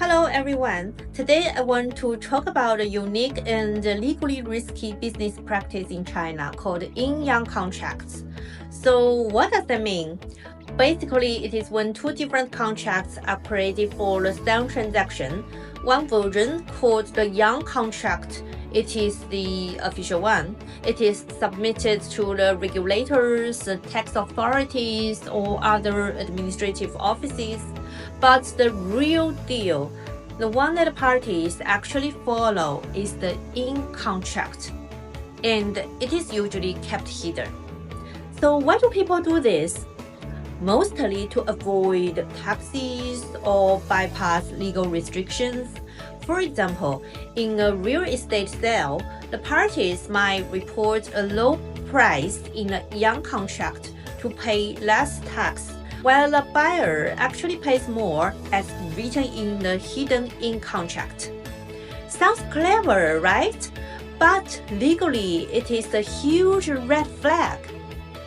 Hello everyone. Today I want to talk about a unique and legally risky business practice in China called Yin-Yang contracts. So what does that mean? Basically, it is when two different contracts are created for the same transaction. One version, called the Yang contract, it is the official one. It is submitted to the regulators, the tax authorities, or other administrative offices. But the real deal, the one that parties actually follow, is the Yin contract, and it is usually kept hidden. So why do people do this? Mostly to avoid taxes or bypass legal restrictions. For example, in a real estate sale, the parties might report a low price in a Yang contract to pay less tax, while the buyer actually pays more as written in the hidden Yin contract. Sounds clever, right? But legally, it is a huge red flag.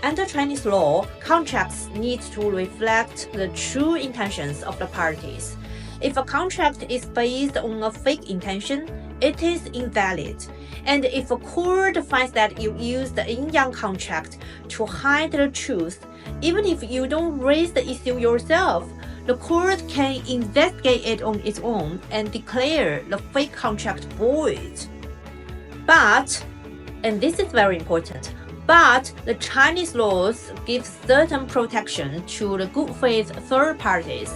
Under Chinese law, contracts need to reflect the true intentions of the parties. If a contract is based on a fake intention, it is invalid. And if a court finds that you used the Yin-Yang contract to hide the truth, even if you don't raise the issue yourself, the court can investigate it on its own and declare the fake contract void. But, and this is very important, but the Chinese laws give certain protection to the good faith third parties.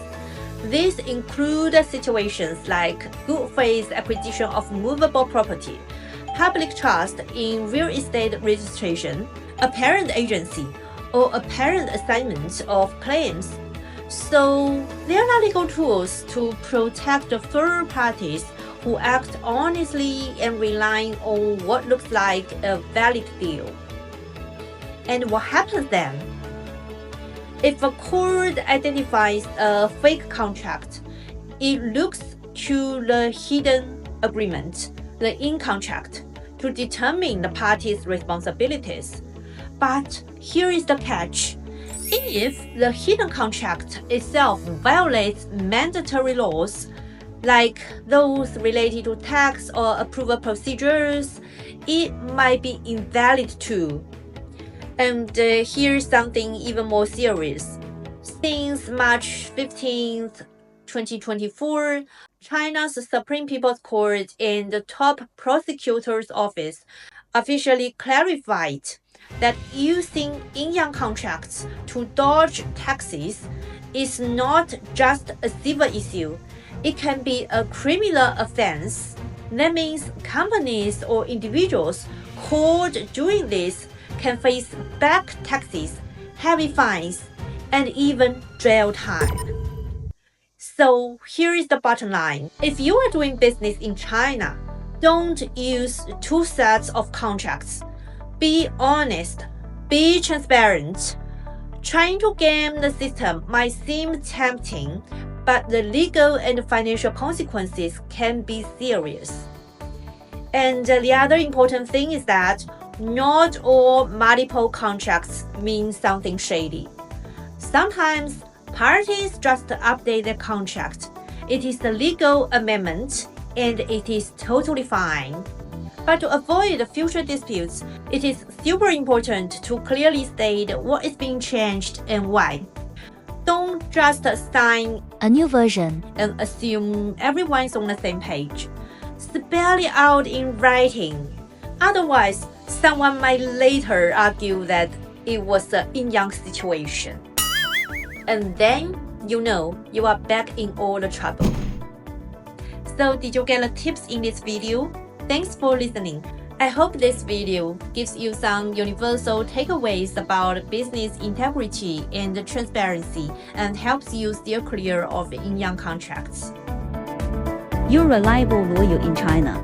These include situations like good faith acquisition of movable property, public trust in real estate registration, apparent agency, or apparent assignment of claims. So there are legal tools to protect the third parties who act honestly and relying on what looks like a valid deal. And what happens then? If a court identifies a fake contract, it looks to the hidden agreement, the Yin contract, to determine the parties' responsibilities. But here is the catch. If the hidden contract itself violates mandatory laws, like those related to tax or approval procedures, it might be invalid too. And here's something even more serious. Since March 15th, 2024, China's Supreme People's Court and the top prosecutor's office officially clarified that using Yin-Yang contracts to dodge taxes is not just a civil issue. It can be a criminal offense. That means companies or individuals caught doing this can face back taxes, heavy fines, and even jail time. So here is the bottom line. If you are doing business in China, don't use two sets of contracts. Be honest, be transparent. Trying to game the system might seem tempting, but the legal and financial consequences can be serious. And the other important thing is that not all multiple contracts mean something shady. Sometimes parties just update their contract. It is a legal amendment and it is totally fine. But to avoid future disputes, it is super important to clearly state what is being changed and why. Don't just sign a new version and assume everyone is on the same page. Spell it out in writing. Otherwise, someone might later argue that it was a Yin-Yang situation. And then, you know, you are back in all the trouble. So did you get the tips in this video? Thanks for listening. I hope this video gives you some universal takeaways about business integrity and transparency and helps you steer clear of Yin-Yang contracts. Your reliable lawyer in China.